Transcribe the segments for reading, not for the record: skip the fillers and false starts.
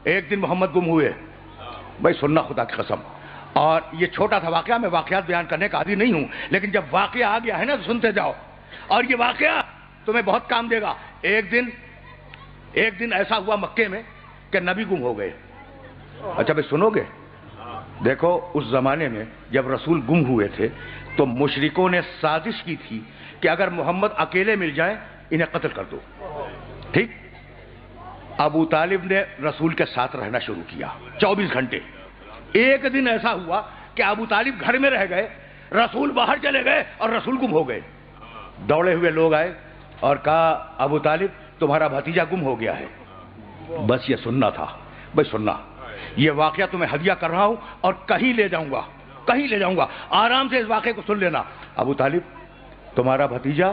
ایک دن محمد گم ہوئے. بھائی سننا خدا کی قسم. اور یہ چھوٹا تھا واقعہ, میں واقعات بیان کرنے کا عادی نہیں ہوں, لیکن جب واقعہ آ گیا ہے نا تو سنتے جاؤ, اور یہ واقعہ تمہیں بہت کام دے گا. ایک دن ایسا ہوا مکے میں کہ نبی گم ہو گئے. اچھا بھائی سنو گے؟ دیکھو اس زمانے میں جب رسول گم ہوئے تھے تو مشرکوں نے سازش کی تھی کہ اگر محمد اکیلے مل جائیں انہیں قتل کر دو. ٹھیک, ابو طالب نے رسول کے ساتھ رہنا شروع کیا 24 گھنٹے. ایک دن ایسا ہوا کہ ابو طالب گھر میں رہ گئے, رسول باہر چلے گئے اور رسول گم ہو گئے. دوڑے ہوئے لوگ آئے اور کہا ابو طالب تمہارا بھتیجا گم ہو گیا ہے. بس یہ سننا تھا. بھائی سننا, یہ واقعہ تمہیں ہدیہ کر رہا ہوں اور کہیں لے جاؤں گا, آرام سے اس واقعے کو سن لینا. ابو طالب تمہارا بھتیجا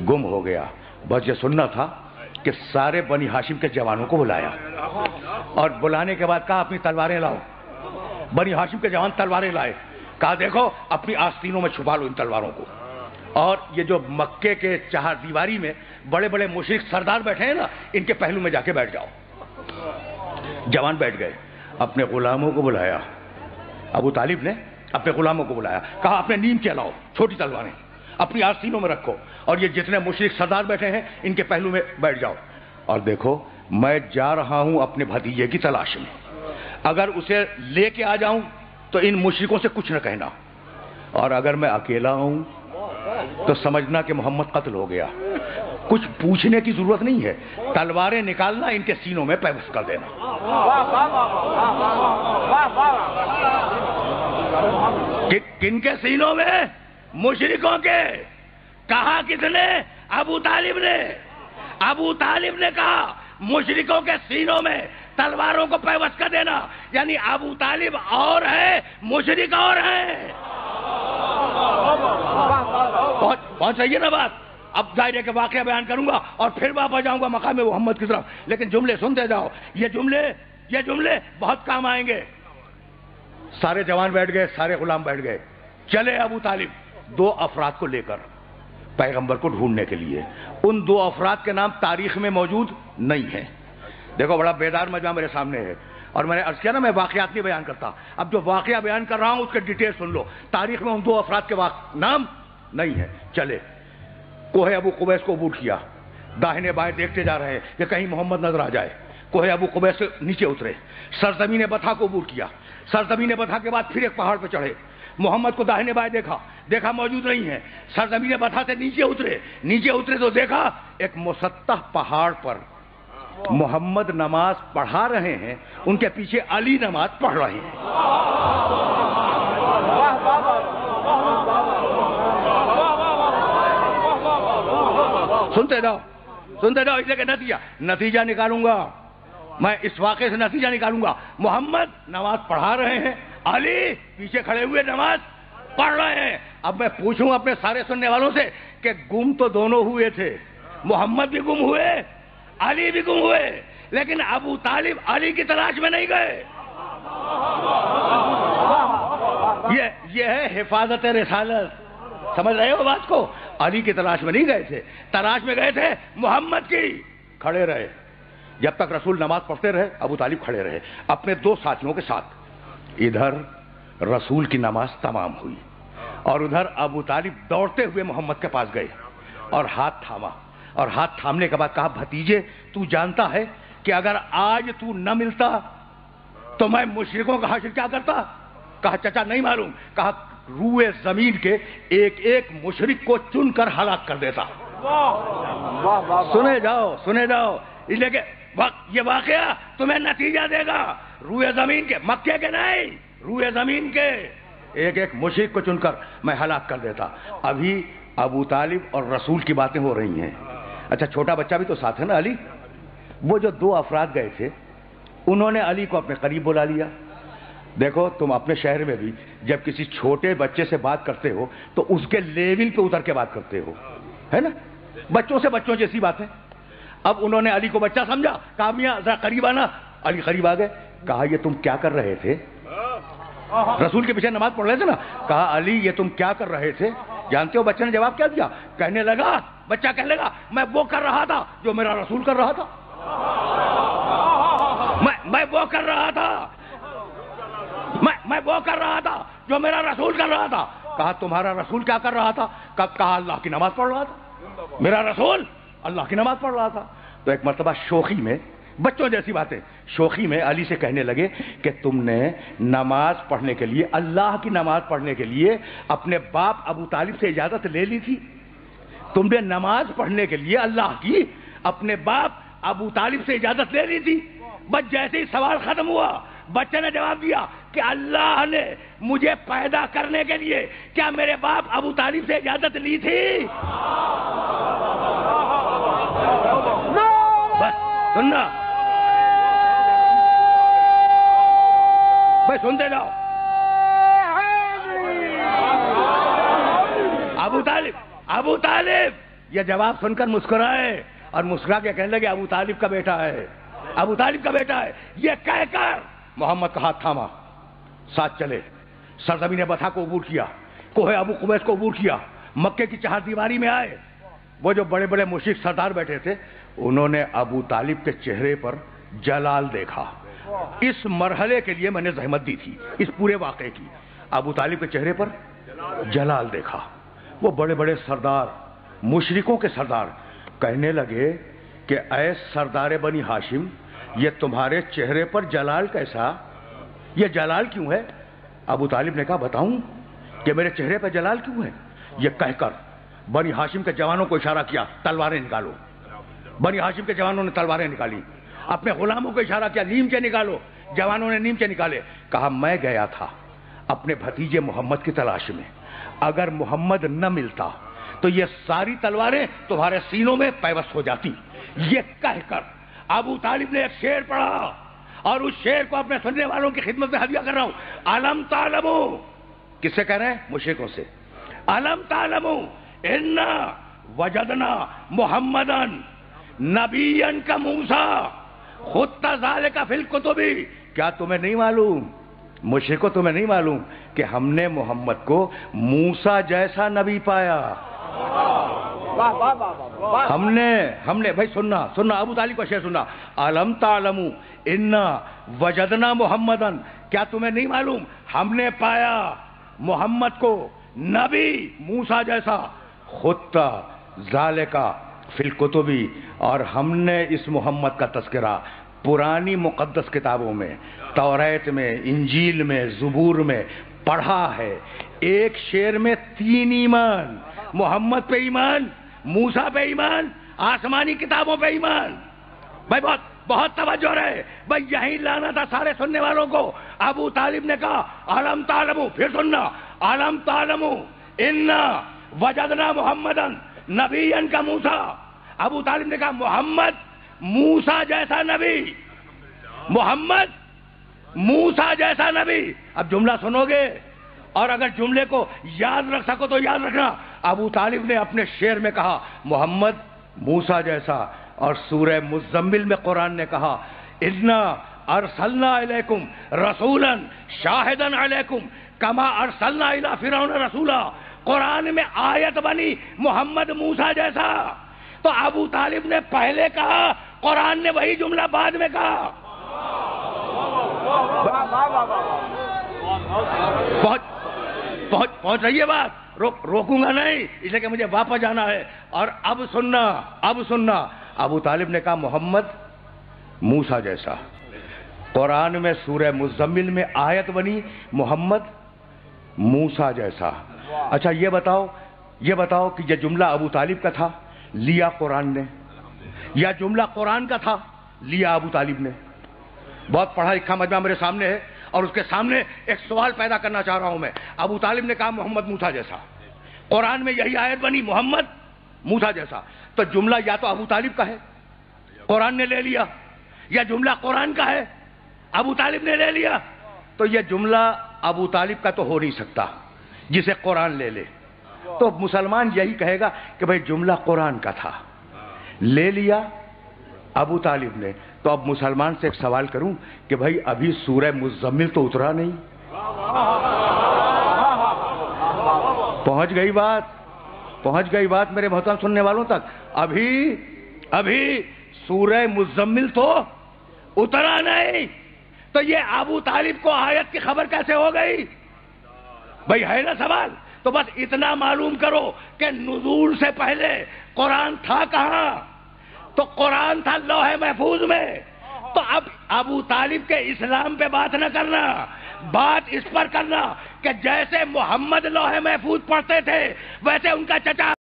گم ہو گیا. بس یہ سننا تھا کہ سارے بنی ہاشم کے جوانوں کو بلایا, اور بلانے کے بعد کہا اپنی تلواریں لاؤ. بنی ہاشم کے جوان تلواریں لائے. کہا دیکھو اپنی آستینوں میں چھپا لو ان تلواروں کو. اور یہ جو مکے کے چہار دیواری میں بڑے بڑے مشرک سردار بیٹھے ہیں نا, ان کے پہلو میں جا کے بیٹھ جاؤ. جوان بیٹھ گئے. اپنے غلاموں کو بلایا, ابو طالب نے اپنے غلاموں کو بلایا, کہا اپنے نیم کے لاؤ چھوٹی تلواریں, اپنی آستینوں میں رکھو, اور یہ جتنے مشرک سردار بیٹھے ہیں ان کے پہلو میں بیٹھ جاؤ. اور دیکھو میں جا رہا ہوں اپنے بھتیجے کی تلاش میں, اگر اسے لے کے آ جاؤں تو ان مشرکوں سے کچھ نہ کہنا, اور اگر میں اکیلا ہوں تو سمجھنا کہ محمد قتل ہو گیا. کچھ پوچھنے کی ضرورت نہیں ہے, تلواریں نکالنا, ان کے سینوں میں پیوست کر دینا. کن کے سینوں میں؟ مشرکوں کے. کہا کس نے؟ ابو طالب نے. ابو طالب نے کہا مشرکوں کے سینوں میں تلواروں کو پیوست کر دینا, یعنی ابو طالب اور ہے, مشرک اور ہے. پہنچ رہی ہے نا بات؟ اب ظاہر کے واقعہ بیان کروں گا اور پھر واپس جاؤں گا مقام محمد کی طرف, لیکن جملے سنتے جاؤ. یہ جملے بہت کام آئیں گے. سارے جوان بیٹھ گئے, سارے غلام بیٹھ گئے. چلے ابو طالب 2 افراد کو لے کر پیغمبر کو ڈھونڈنے کے لیے. ان 2 افراد کے نام تاریخ میں موجود نہیں ہیں. دیکھو بڑا بیدار مجمع میرے سامنے ہے, اور میں نے عرض کیا نا میں واقعات نہیں بیان کرتا. اب جو واقعہ بیان کر رہا ہوں اس کے ڈیٹیل سن لو. تاریخ میں ان 2 افراد کے نام نہیں ہیں. چلے کوہ ابو قبیس کو عبور کیا, داہنے بائیں دیکھتے جا رہے ہیں کہ کہیں محمد نظر آ جائے. کوہ ابو قبیس سے نیچے اترے, سرزمین بطحا کو عبور کیا. سرزمین بطحا کے بعد پھر ایک پہاڑ پہ چڑھے, محمد کو داہنے بائیں دیکھا موجود نہیں ہے. سرزمین بطحا سے نیچے اترے تو دیکھا ایک مسطح پہاڑ پر محمد نماز پڑھا رہے ہیں, ان کے پیچھے علی نماز پڑھ رہے ہیں. سنتے جاؤ, اس لیے کہ نتیجہ نکالوں گا میں, اس واقعے سے نتیجہ نکالوں گا. محمد نماز پڑھا رہے ہیں, علی پیچھے کھڑے ہوئے نماز پڑھ رہے ہیں. اب میں پوچھوں اپنے سارے سننے والوں سے کہ گم تو دونوں ہوئے تھے, محمد بھی گم ہوئے, علی بھی گم ہوئے, لیکن ابو طالب علی کی تلاش میں نہیں گئے. یہ ہے حفاظت رسالت. سمجھ رہے ہو بات کو؟ علی کی تلاش میں نہیں گئے تھے, تلاش میں گئے تھے محمد کی. کھڑے رہے جب تک رسول نماز پڑھتے رہے, ابو طالب کھڑے رہے اپنے 2 ساتھیوں کے ساتھ. ادھر رسول کی نماز تمام ہوئی اور ادھر ابو طالب دوڑتے ہوئے محمد کے پاس گئے اور ہاتھ تھاما, اور ہاتھ تھامنے کے بعد کہا بھتیجے تو جانتا ہے کہ اگر آج تو نہ ملتا تو میں مشرکوں کا حشر کیا کرتا؟ کہا چچا نہیں معلوم. کہا روئے زمین کے ایک ایک مشرک کو چن کر ہلاک کر دیتا. سنے جاؤ اس لیے کہ یہ واقعہ تمہیں نتیجہ دے گا. روئے زمین کے, مکے کے نہیں, روئے زمین کے ایک ایک مشرک کو چن کر میں ہلاک کر دیتا. ابھی ابو طالب اور رسول کی باتیں ہو رہی ہیں. اچھا چھوٹا بچہ بھی تو ساتھ ہے نا علی. وہ جو 2 افراد گئے تھے انہوں نے علی کو اپنے قریب بلا لیا. دیکھو تم اپنے شہر میں بھی جب کسی چھوٹے بچے سے بات کرتے ہو تو اس کے لیول پہ اتر کے بات کرتے ہو, ہے نا؟ بچوں سے بچوں جیسی بات ہے. اب انہوں نے علی کو بچہ سمجھا, کہا میاں ذرا قریب آنا. علی قریب آ گئے. کہا یہ تم کیا کر رہے تھے؟ رسول کے پیچھے نماز پڑھ رہے تھے نا. کہا علی یہ تم کیا کر رہے تھے؟ جانتے ہو بچے نے جواب کیا دیا؟ کہنے لگا, بچہ کہنے لگا میں وہ کر رہا تھا جو میرا رسول کر رہا تھا. میں وہ کر رہا تھا، میں وہ کر رہا تھا جو میرا رسول کر رہا تھا۔ کہا تمہارا رسول کیا کر رہا تھا؟ کہا اللہ کی نماز پڑھ رہا تھا، میرا رسول اللہ کی نماز پڑھ رہا تھا۔ تو ایک مرتبہ شوخی میں، بچوں جیسی باتیں، شوخی میں علی سے کہنے لگے کہ تم نے نماز پڑھنے کے لیے، اللہ کی نماز پڑھنے کے لیے اپنے باپ ابو طالب سے اجازت لے لی تھی؟ تم نے نماز پڑھنے کے لیے اللہ کی اپنے باپ ابو طالب سے اجازت لے لی تھی؟ بس جیسے ہی سوال ختم ہوا بچے نے جواب دیا کہ اللہ نے مجھے پیدا کرنے کے لیے کیا میرے باپ ابو طالب سے اجازت لی تھی؟ بس سننا بھائی، سنتے جاؤ۔ ابو طالب یہ جواب سن کر مسکرائے اور مسکرا کے کہنے لگے ابو طالب کا بیٹا ہے، ابو طالب کا بیٹا ہے۔ یہ کہہ کر محمد کا ہاتھ تھاما، ساتھ چلے، سرزمین بطحا کو عبور کیا، کوہ ابو قبیس کو عبور کیا، مکے کی چہار دیواری میں آئے۔ وہ جو بڑے بڑے مشرک سردار بیٹھے تھے انہوں نے ابو طالب کے چہرے پر جلال دیکھا۔ اس مرحلے کے لیے میں نے زحمت دی تھی، اس پورے واقعے کی۔ ابو طالب کے چہرے پر جلال دیکھا۔ وہ بڑے بڑے سردار، مشرکوں کے سردار کہنے لگے کہ اے سردار بنی ہاشم، یہ تمہارے چہرے پر جلال کیسا؟ یہ جلال کیوں ہے؟ ابو طالب نے کہا بتاؤں کہ میرے چہرے پر جلال کیوں ہے؟ یہ کہہ کر بنی ہاشم کے جوانوں کو اشارہ کیا، تلواریں نکالو۔ بنی ہاشم کے جوانوں نے تلواریں نکالی۔ اپنے غلاموں کو اشارہ کیا، نیمچے نکالو۔ جوانوں نے نیمچے نکالے۔ کہا میں گیا تھا اپنے بھتیجے محمد کی تلاش میں، اگر محمد نہ ملتا تو یہ ساری تلواریں تمہارے سینوں میں پیوست ہو جاتی۔ یہ کہہ کر ابو طالب نے ایک شعر پڑھا اور اس شعر کو اپنے سننے والوں کی خدمت میں ہدیہ کر رہا ہوں۔ علم تعلمو، کس سے کہہ رہے ہیں؟ مشرکوں سے۔ علم تعلمو انا وجدنا محمدن نبیا کا موسیٰ خط ذالک فی الکتب۔ کیا تمہیں نہیں معلوم، مشرکو تمہیں نہیں معلوم کہ ہم نے محمد کو موسیٰ جیسا نبی پایا؟ ہم نے بھائی سننا ابو طالب کا شعر سننا۔ علم تعلمو انا وجدنا محمدن، کیا تمہیں نہیں معلوم ہم نے پایا محمد کو نبی موسیٰ جیسا، خط ذالک فی الکتب، اور ہم نے اس محمد کا تذکرہ پرانی مقدس کتابوں میں، توریت میں، انجیل میں، زبور میں پڑھا ہے۔ ایک شعر میں 3 ایمان، محمد پہ ایمان، موسیٰ پہ ایمان، آسمانی کتابوں پہ ایمان۔ بھائی بہت توجہ رہے بھائی، یہی لانا تھا سارے سننے والوں کو۔ ابو طالب نے کہا علم تعلمو، پھر سننا، علم تعلمو انا وجدنا محمدن نبیا کا موسیٰ۔ ابو طالب نے کہا محمد موسیٰ جیسا نبی، محمد موسیٰ جیسا نبی۔ اب جملہ سنو گے اور اگر جملے کو یاد رکھ سکو تو یاد رکھنا۔ ابو طالب نے اپنے شعر میں کہا محمد موسیٰ جیسا، اور سورہ مزمل میں قرآن نے کہا انا ارسلنا الیکم رسولا شاہدا علیکم کما ارسلنا الی فرعون رسولا۔ قرآن میں آیت بنی محمد موسیٰ جیسا، تو ابو طالب نے پہلے کہا، قرآن نے وہی جملہ بعد میں کہا۔ پہنچ رہی ہے بات؟ روکوں گا نہیں، اس لیے کہ مجھے واپس جانا ہے۔ اور اب سننا ابو طالب نے کہا محمد موسیٰ جیسا، قرآن میں سورہ مزمل میں آیت بنی محمد موسیٰ جیسا۔ اچھا یہ بتاؤ کہ یہ جملہ ابو طالب کا تھا، لیا قرآن نے، یا جملہ قرآن کا تھا، لیا ابو طالب نے؟ بہت پڑھا لکھا مجمع میرے سامنے ہے اور اس کے سامنے ایک سوال پیدا کرنا چاہ رہا ہوں میں۔ ابو طالب نے کہا محمد موسیٰ جیسا، قرآن میں یہی آیت بنی محمد موسیٰ جیسا، تو جملہ یا تو ابو طالب کا ہے، قرآن نے لے لیا، یا جملہ قرآن کا ہے، ابو طالب نے لے لیا۔ تو یہ جملہ ابو طالب کا تو ہو نہیں سکتا جسے قرآن لے لے، تو مسلمان یہی کہے گا کہ بھئی جملہ قرآن کا تھا، لے لیا ابو طالب نے۔ تو اب مسلمان سے ایک سوال کروں کہ بھئی ابھی سورہ مزمل تو اترا نہیں، پہنچ گئی بات میرے محترم سننے والوں تک؟ ابھی سورہ مزمل تو اترا نہیں، تو یہ ابو طالب کو آیت کی خبر کیسے ہو گئی؟ بھائی ہے نا سوال؟ تو بس اتنا معلوم کرو کہ نزول سے پہلے قرآن تھا کہاں؟ تو قرآن تھا لوح محفوظ میں. تو اب ابو طالب کے اسلام پہ بات نہ کرنا، بات اس پر کرنا کہ جیسے محمد لوح محفوظ پڑھتے تھے ویسے ان کا چچا